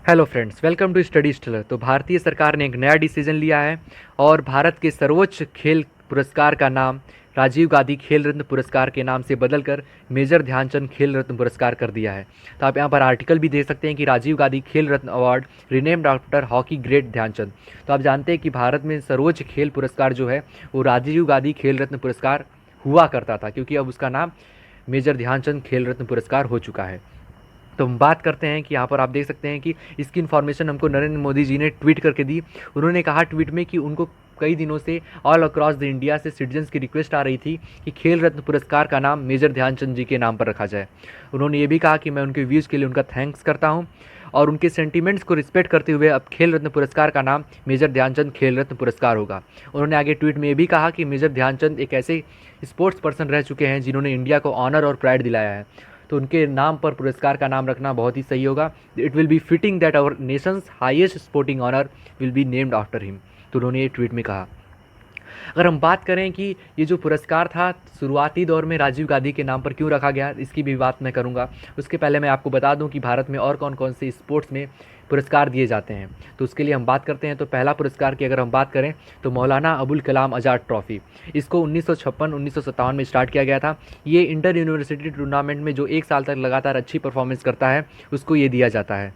Hello friends, welcome to Study Stellar. तो भारतीय सरकार ने एक नया डिसीजन लिया है और भारत के सर्वोच्च खेल पुरस्कार का नाम राजीव गांधी खेल रत्न पुरस्कार के नाम से बदलकर मेजर ध्यानचंद खेल रत्न पुरस्कार कर दिया है। तो आप यहाँ पर आर्टिकल भी देख सकते हैं कि Rajiv Gandhi Khel Ratna award renamed after hockey great Dhyanchand. तो आप जानते हैं कि भारत में सर्वोच्च खेल पुरस्कार जो है वो राजीव गांधी खेल रत्न पुरस्कार हुआ करता था, क्योंकि अब उसका नाम मेजर ध्यानचंद खेल रत्न पुरस्कार हो चुका है। तो हम बात करते हैं कि यहाँ पर आप देख सकते हैं कि इसकी इन्फॉर्मेशन हमको नरेंद्र मोदी जी ने ट्वीट करके दी। उन्होंने कहा ट्वीट में कि उनको कई दिनों से ऑल अक्रॉस द इंडिया से सिटीजन्स की रिक्वेस्ट आ रही थी कि खेल रत्न पुरस्कार का नाम मेजर ध्यानचंद जी के नाम पर रखा जाए। उन्होंने ये भी कहा कि मैं उनके व्यूज़ के लिए उनका थैंक्स करता हूँ और उनके सेंटीमेंट्स को रिस्पेक्ट करते हुए अब खेल रत्न पुरस्कार का नाम मेजर ध्यानचंद खेल रत्न पुरस्कार होगा। उन्होंने आगे ट्वीट में ये भी कहा कि मेजर ध्यानचंद एक ऐसे स्पोर्ट्स पर्सन रह चुके हैं जिन्होंने इंडिया को ऑनर और प्राइड दिलाया है, तो उनके नाम पर पुरस्कार का नाम रखना बहुत ही सही होगा। It will be fitting that our nation's highest sporting honour will be named after him. तो उन्होंने ये ट्वीट में कहा। अगर हम बात करें कि ये जो पुरस्कार था शुरुआती दौर में राजीव गांधी के नाम पर क्यों रखा गया, इसकी भी बात मैं करूंगा। उसके पहले मैं आपको बता दूं कि भारत में और कौन कौन से स्पोर्ट्स में पुरस्कार दिए जाते हैं, तो उसके लिए हम बात करते हैं। तो पहला पुरस्कार की अगर हम बात करें तो मौलाना अबुल कलाम आज़ाद ट्रॉफ़ी, इसको 1956-1957 में स्टार्ट किया गया था। ये इंटर यूनिवर्सिटी टूर्नामेंट में जो एक साल तक लगातार अच्छी परफॉर्मेंस करता है उसको ये दिया जाता है।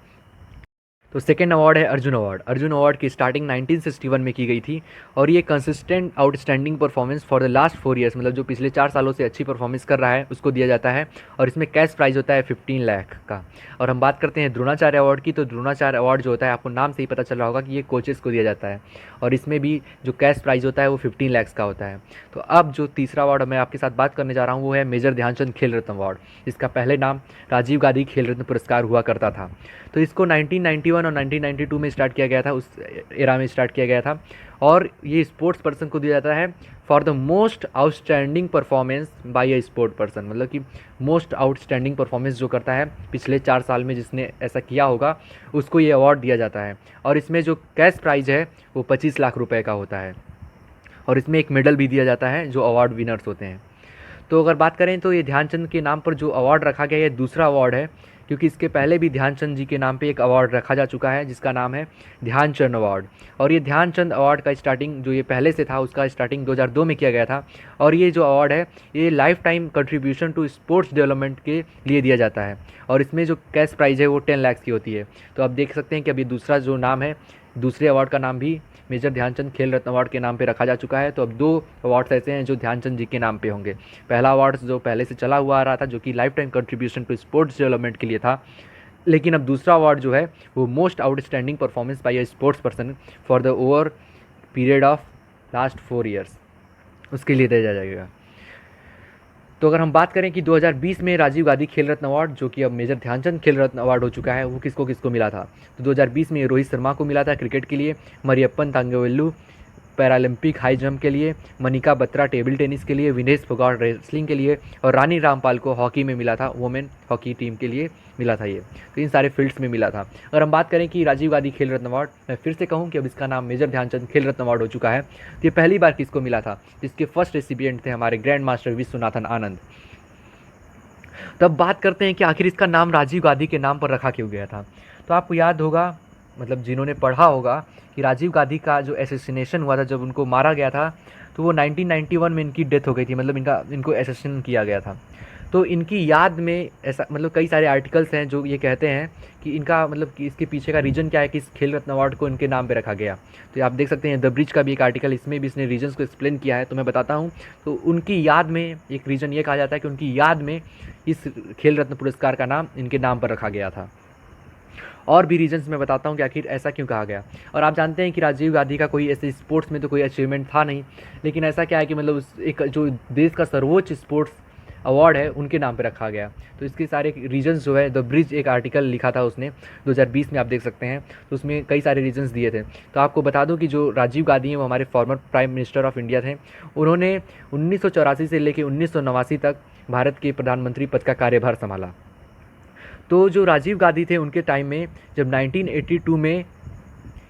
तो सेकेंड अवार्ड है अर्जुन अवार्ड। अर्जुन अवार्ड की स्टार्टिंग 1961 में की गई थी और ये consistent outstanding performance for the last 4 years, मतलब जो पिछले 4 सालों से अच्छी परफॉर्मेंस कर रहा है उसको दिया जाता है और इसमें कैश प्राइज़ होता है 15 लाख का। और हम बात करते हैं द्रोणाचार्य अवार्ड की, तो द्रोणाचार्य अवार्ड जो होता है आपको नाम से ही पता चल रहा होगा कि ये कोचेस को दिया जाता है और इसमें भी जो कैश प्राइज़ होता है वो 15 लाख का होता है। तो अब जो तीसरा अवार्ड मैं आपके साथ बात करने जा रहा हूँ वो है मेजर ध्यानचंद खेल रत्न अवार्ड। इसका पहले नाम राजीव गांधी खेल रत्न पुरस्कार हुआ करता था। तो इसको 1991 और 1992 में स्टार्ट किया गया था, उस एरा में स्टार्ट किया गया था और ये स्पोर्ट्स पर्सन को दिया जाता है for the most outstanding performance by a sport person, मतलब कि मोस्ट आउटस्टैंडिंग परफॉर्मेंस जो करता है पिछले 4 साल में जिसने ऐसा किया होगा उसको ये अवार्ड दिया जाता है। और इसमें जो कैश प्राइज़ है वो 25 लाख रुपए का होता है और इसमें एक मेडल भी दिया जाता है जो अवार्ड विनर्स होते हैं। तो अगर बात करें तो ये ध्यानचंद के नाम पर जो अवार्ड रखा गया है ये दूसरा अवार्ड है, क्योंकि इसके पहले भी ध्यानचंद जी के नाम पे एक अवार्ड रखा जा चुका है जिसका नाम है ध्यानचंद अवार्ड। और ये ध्यानचंद अवार्ड का स्टार्टिंग जो ये पहले से था उसका स्टार्टिंग 2002 में किया गया था और ये जो अवार्ड है ये lifetime contribution to sports development के लिए दिया जाता है और इसमें जो कैश प्राइज़ है वो 10 लाख की होती है। तो आप देख सकते हैं कि अभी दूसरा जो नाम है, दूसरे अवार्ड का नाम भी मेजर ध्यानचंद खेल रत्न अवार्ड के नाम पे रखा जा चुका है। तो अब 2 अवार्ड्स ऐसे हैं जो ध्यानचंद जी के नाम पे होंगे। पहला अवार्ड जो पहले से चला हुआ आ रहा था जो कि lifetime contribution to sports development के लिए था, लेकिन अब दूसरा अवार्ड जो है वो most outstanding performance by a sports person for the over period of last 4 years उसके लिए दिया जाएगा। तो अगर हम बात करें कि 2020 में राजीव गांधी खेल रत्न अवार्ड जो कि अब मेजर ध्यानचंद खेल रत्न अवार्ड हो चुका है वो किसको किसको मिला था, तो 2020 में रोहित शर्मा को मिला था क्रिकेट के लिए, मरियप्पन तांगवेलु पैरालंपिक हाई जंप के लिए, मनिका बत्रा टेबल टेनिस के लिए, विनेश फोगाट रेसलिंग के लिए और रानी रामपाल को हॉकी में मिला था, वुमेन हॉकी टीम के लिए मिला था ये। तो इन सारे फील्ड्स में मिला था। अगर हम बात करें कि राजीव गांधी खेल रत्न अवार्ड, मैं फिर से कहूँ कि अब इसका नाम मेजर ध्यानचंद खेल रत्न अवार्ड हो चुका है। तो ये पहली बार किसको मिला था, जिसके फर्स्ट रेसिपिएंट थे हमारे ग्रैंड मास्टर विश्वनाथन आनंद। तब बात करते हैं कि आखिर इसका नाम राजीव गांधी के नाम पर रखा क्यों गया था। तो आपको याद होगा, मतलब जिन्होंने पढ़ा होगा कि राजीव गांधी का जो एसेसिनेशन हुआ था, जब उनको मारा गया था तो वो 1991 में इनकी डेथ हो गई थी, मतलब इनको एसेसिन किया गया था। तो इनकी याद में ऐसा, मतलब कई सारे आर्टिकल्स हैं जो ये कहते हैं कि इनका, मतलब कि इसके पीछे का रीज़न क्या है कि इस खेल रत्न अवार्ड को इनके नाम पे रखा गया। तो आप देख सकते हैं द ब्रिज का भी एक आर्टिकल, इसमें भी इसने रीजंस को एक्सप्लेन किया है, तो मैं बताता हूँ। तो उनकी याद में एक रीज़न ये कहा जाता है कि उनकी याद में इस खेल रत्न पुरस्कार का नाम इनके नाम पर रखा गया था। और भी रीजंस मैं बताता हूँ कि आखिर ऐसा क्यों कहा गया। और आप जानते हैं कि राजीव गांधी का कोई ऐसे स्पोर्ट्स में तो कोई अचीवमेंट था नहीं, लेकिन ऐसा क्या है कि मतलब एक जो देश का सर्वोच्च स्पोर्ट्स अवार्ड है उनके नाम पे रखा गया। तो इसके सारे रीजंस जो है द ब्रिज एक आर्टिकल लिखा था उसने 2020 में, आप देख सकते हैं। तो उसमें कई सारे रीजंस दिए थे। तो आपको बता दूं कि जो राजीव गांधी हैं वो हमारे former prime minister of India थे। उन्होंने 1984 से लेकर 1989 तक भारत के प्रधानमंत्री पद का कार्यभार संभाला। तो जो राजीव गांधी थे उनके टाइम में जब 1982 में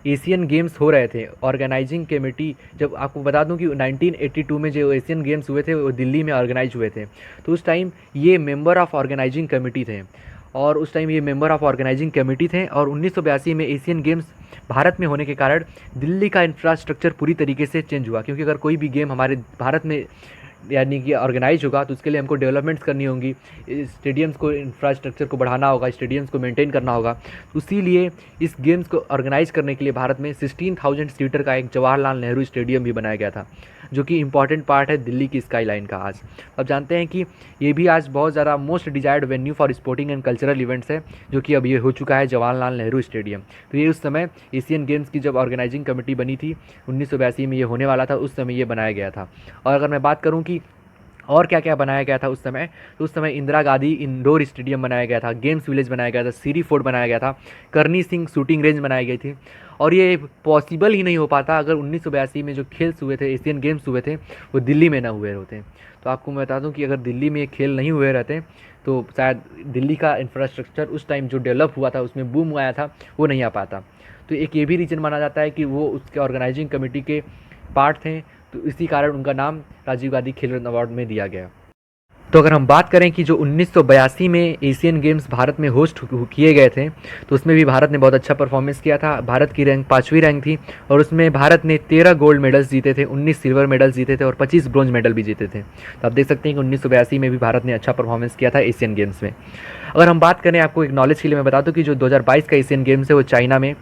एशियन गेम्स हो रहे थे, ऑर्गेनाइजिंग कमेटी, जब आपको बता दूं कि 1982 में जो एशियन गेम्स हुए थे वो दिल्ली में ऑर्गेनाइज हुए थे, तो उस टाइम ये मेंबर ऑफ ऑर्गेनाइजिंग कमेटी थे। और उस टाइम ये मेंबर ऑफ ऑर्गेनाइजिंग कमेटी थे। और 1982 में एशियन गेम्स भारत में होने के कारण दिल्ली का इंफ्रास्ट्रक्चर पूरी तरीके से चेंज हुआ, क्योंकि अगर कोई भी गेम हमारे भारत में यानी कि ऑर्गेनाइज होगा तो उसके लिए हमको डेवलपमेंट्स करनी होंगी, स्टेडियम्स को, इंफ्रास्ट्रक्चर को बढ़ाना होगा, स्टेडियम्स को मेंटेन करना होगा। इसीलिए इस गेम्स को ऑर्गेनाइज करने के लिए भारत में 16,000 सीटर का एक जवाहरलाल नेहरू स्टेडियम भी बनाया गया था, जो कि इंपॉर्टेंट पार्ट है दिल्ली की स्काई लाइन का आज। अब जानते हैं कि ये भी आज बहुत ज़्यादा most desired venue for sporting and cultural events है, जो कि अब ये हो चुका है जवाहरलाल नेहरू स्टेडियम। तो ये उस समय एशियन गेम्स की जब ऑर्गेनाइजिंग कमेटी बनी थी 1982 में ये होने वाला था, उस समय ये बनाया गया था। और अगर मैं बात करूँ कि और क्या क्या बनाया गया था उस समय, तो उस समय इंदिरा गांधी इंडोर स्टेडियम बनाया गया था, गेम्स विलेज बनाया गया था, सीरी फोर्ट बनाया गया था, करनी सिंह शूटिंग रेंज बनाई गई थी। और ये पॉसिबल ही नहीं हो पाता अगर 1982 में जो खेल्स हुए थे, एशियन गेम्स हुए थे, वो दिल्ली में ना हुए होते। तो आपको मैं बता दूं कि अगर दिल्ली में ये खेल नहीं हुए रहते तो शायद दिल्ली का इंफ्रास्ट्रक्चर उस टाइम जो डेवलप हुआ था, उसमें बूम आया था, वो नहीं आ पाता। तो एक ये भी रीज़न माना जाता है कि वो उसके ऑर्गेनाइजिंग कमेटी के पार्ट थे, तो इसी कारण उनका नाम राजीव गांधी खेल रत्न अवार्ड में दिया गया। तो अगर हम बात करें कि जो 1982 में एशियन गेम्स भारत में होस्ट किए गए थे, तो उसमें भी भारत ने बहुत अच्छा परफॉर्मेंस किया था। भारत की रैंक 5वीं रैंक थी और उसमें भारत ने 13 गोल्ड मेडल्स जीते थे, 19 सिल्वर मेडल्स जीते थे और 25 ब्रॉन्ज मेडल भी जीते थे। तो आप देख सकते हैं कि 1982 में भी भारत ने अच्छा परफॉर्मेंस किया था एशियन गेम्स में। अगर हम बात करें, आपको एक नॉलेज के लिए मैं बता दूं कि जो 2022 का एशियन गेम्स है वो चाइना में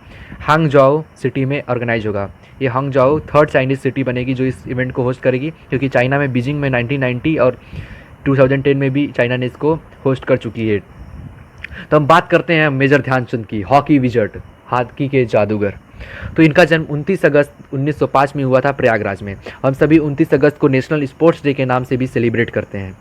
हांगझाओ सिटी में ऑर्गेनाइज होगा। ये हांगझाओ थर्ड चाइनीज़ सिटी बनेगी जो इस इवेंट को होस्ट करेगी, क्योंकि चाइना में बीजिंग में 1990 और 2010 में भी चाइना ने इसको होस्ट कर चुकी है। तो हम बात करते हैं मेजर ध्यानचंद की, हॉकी विजट, हॉकी के जादूगर। तो इनका जन्म 29 अगस्त 1905 में हुआ था प्रयागराज में। हम सभी 29 अगस्त को नेशनल स्पोर्ट्स डे के नाम से भी सेलिब्रेट करते हैं।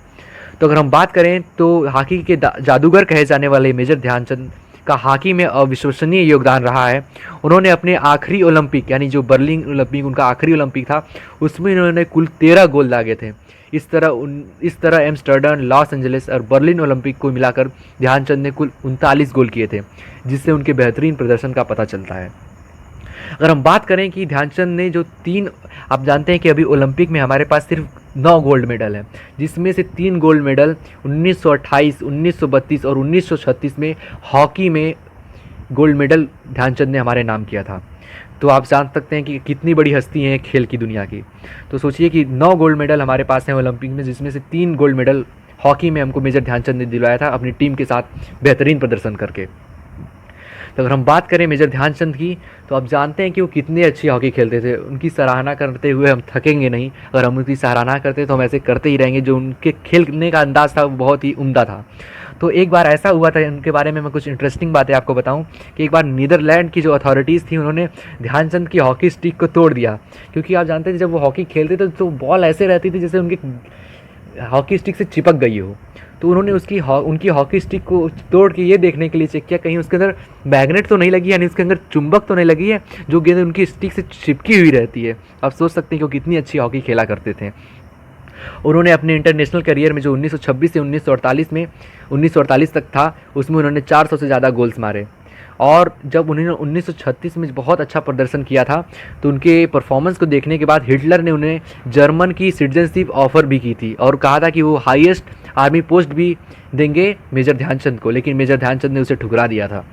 तो अगर हम बात करें तो हॉकी के जादूगर कहे जाने वाले मेजर ध्यानचंद का हॉकी में अविश्वसनीय योगदान रहा है। उन्होंने अपने आखिरी ओलंपिक, यानी जो बर्लिन ओलंपिक उनका आखिरी ओलंपिक था, उसमें इन्होंने कुल 13 गोल दागे थे। इस तरह एम्स्टर्डम, लॉस एंजलिस और बर्लिन ओलंपिक को मिलाकर ध्यानचंद ने कुल 39 गोल किए थे, जिससे उनके बेहतरीन प्रदर्शन का पता चलता है। अगर हम बात करें कि ध्यानचंद ने जो आप जानते हैं कि अभी ओलंपिक में हमारे पास सिर्फ 9 गोल्ड मेडल है, जिसमें से 3 गोल्ड मेडल 1928, 1932 और 1936 में हॉकी में गोल्ड मेडल ध्यानचंद ने हमारे नाम किया था। तो आप जान सकते हैं कि कितनी बड़ी हस्ती है खेल की दुनिया की। तो सोचिए कि 9 गोल्ड मेडल हमारे पास हैं ओलंपिक में, जिसमें से 3 गोल्ड मेडल हॉकी में हमको मेजर ध्यानचंद ने दिलवाया था अपनी टीम के साथ बेहतरीन प्रदर्शन करके। तो अगर हम बात करें मेजर ध्यानचंद की, तो आप जानते हैं कि वो कितने अच्छी हॉकी खेलते थे। उनकी सराहना करते हुए हम थकेंगे नहीं, अगर हम उनकी सराहना करते तो हम ऐसे करते ही रहेंगे। जो उनके खेलने का अंदाज़ था वो बहुत ही उम्दा था। तो एक बार ऐसा हुआ था, उनके बारे में मैं कुछ इंटरेस्टिंग बातें आपको बताऊं कि एक बार नीदरलैंड की जो अथॉरिटीज़ थी उन्होंने ध्यानचंद की हॉकी स्टिक को तोड़ दिया, क्योंकि आप जानते थे जब वो हॉकी खेलते थे तो बॉल ऐसे रहती थी जैसे उनके हॉकी स्टिक से चिपक गई हो। तो उन्होंने उनकी हॉकी स्टिक को तोड़ के ये देखने के लिए चेक किया कहीं उसके अंदर मैग्नेट तो नहीं लगी, यानी उसके अंदर चुंबक तो नहीं लगी है जो गेंद उनकी स्टिक से चिपकी हुई रहती है। आप सोच सकते हैं कि वो कितनी अच्छी हॉकी खेला करते थे। उन्होंने अपने इंटरनेशनल करियर में जो 1926 से 1948 तक था, उसमें उन्होंने 400 से ज़्यादा गोल्स मारे। और जब उन्होंने 1936 में बहुत अच्छा प्रदर्शन किया था, तो उनके परफॉर्मेंस को देखने के बाद हिटलर ने उन्हें जर्मन की सिटीजनशिप ऑफर भी की थी और कहा था कि वो हाईएस्ट आर्मी पोस्ट भी देंगे मेजर ध्यानचंद को, लेकिन मेजर ध्यानचंद ने उसे ठुकरा दिया था।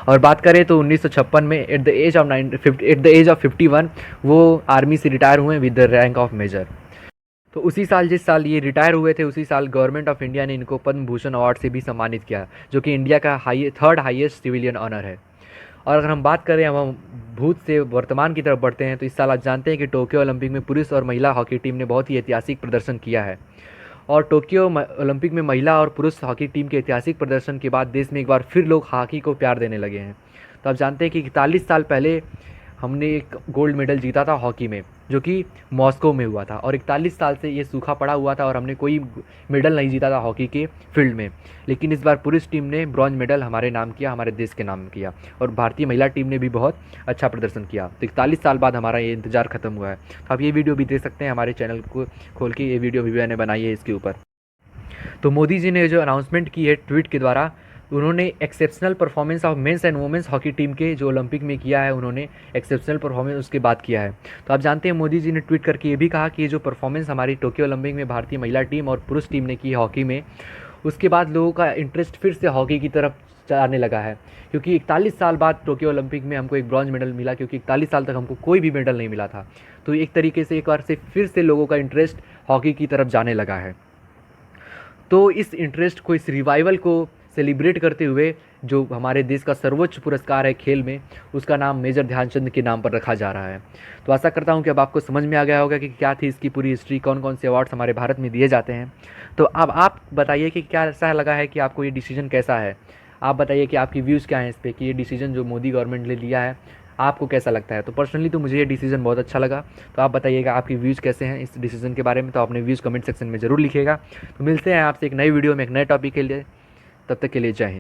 और बात करें तो 1956 में एट द एज ऑफ 51 वो आर्मी से रिटायर हुए with the rank of major. तो उसी साल, जिस साल ये रिटायर हुए थे, उसी साल गवर्नमेंट ऑफ इंडिया ने इनको पद्म भूषण अवार्ड से भी सम्मानित किया, जो कि इंडिया का थर्ड हाईएस्ट सिविलियन ऑनर है। और अगर हम बात करें, हम भूत से वर्तमान की तरफ बढ़ते हैं, तो इस साल आप जानते हैं कि टोक्यो ओलंपिक में पुरुष और महिला हॉकी टीम ने बहुत ही ऐतिहासिक प्रदर्शन किया है। और टोक्यो ओलंपिक में महिला और पुरुष हॉकी टीम के ऐतिहासिक प्रदर्शन के बाद देश में एक बार फिर लोग हॉकी को प्यार देने लगे हैं। तो आप जानते हैं कि 41 साल पहले हमने एक गोल्ड मेडल जीता था हॉकी में, जो कि मॉस्को में हुआ था, और 41 साल से ये सूखा पड़ा हुआ था और हमने कोई मेडल नहीं जीता था हॉकी के फील्ड में। लेकिन इस बार पुरुष टीम ने ब्रॉन्ज मेडल हमारे नाम किया, हमारे देश के नाम किया, और भारतीय महिला टीम ने भी बहुत अच्छा प्रदर्शन किया। तो 41 साल बाद हमारा ये इंतजार खत्म हुआ है। तो आप ये वीडियो भी देख सकते हैं, हमारे चैनल को खोल के ये वीडियो भी मैंने बनाई है इसके ऊपर। तो मोदी जी ने जो अनाउंसमेंट की है ट्वीट के द्वारा, उन्होंने exceptional performance of men's and women's hockey team के जो ओलंपिक में किया है, उन्होंने एक्सेप्शनल परफॉर्मेंस उसके बाद किया है। तो आप जानते हैं मोदी जी ने ट्वीट करके ये भी कहा कि ये जो परफॉर्मेंस हमारी टोक्यो ओलंपिक में भारतीय महिला टीम और पुरुष टीम ने की हॉकी में, उसके बाद लोगों का इंटरेस्ट फिर से हॉकी की तरफ जाने लगा है, क्योंकि 41 साल बाद टोक्यो ओलंपिक में हमको एक ब्रॉन्ज मेडल मिला, क्योंकि 41 साल तक हमको कोई भी मेडल नहीं मिला था। तो एक तरीके से एक बार से फिर से लोगों का इंटरेस्ट हॉकी की तरफ जाने लगा है। तो इस इंटरेस्ट को, इस रिवाइवल को सेलिब्रेट करते हुए जो हमारे देश का सर्वोच्च पुरस्कार है खेल में, उसका नाम मेजर ध्यानचंद के नाम पर रखा जा रहा है। तो आशा करता हूँ कि अब आपको समझ में आ गया होगा कि क्या थी इसकी पूरी हिस्ट्री, कौन कौन से अवार्ड्स हमारे भारत में दिए जाते हैं। तो अब आप बताइए कि क्या ऐसा लगा है कि आपको ये डिसीजन कैसा है। आप बताइए कि आपकी व्यूज़ क्या हैं इस पर, कि ये डिसीजन जो मोदी गवर्नमेंट ने लिया है आपको कैसा लगता है। तो पर्सनली तो मुझे ये डिसीजन बहुत अच्छा लगा। तो आप बताइएगा आपकी व्यूज़ कैसे हैं इस डिसीजन के बारे में, तो अपने व्यूज़ कमेंट सेक्शन में ज़रूर लिखिएगा। तो मिलते हैं आपसे एक नई वीडियो में एक नए टॉपिक के लिए। तब तक के लिए जय हिंद।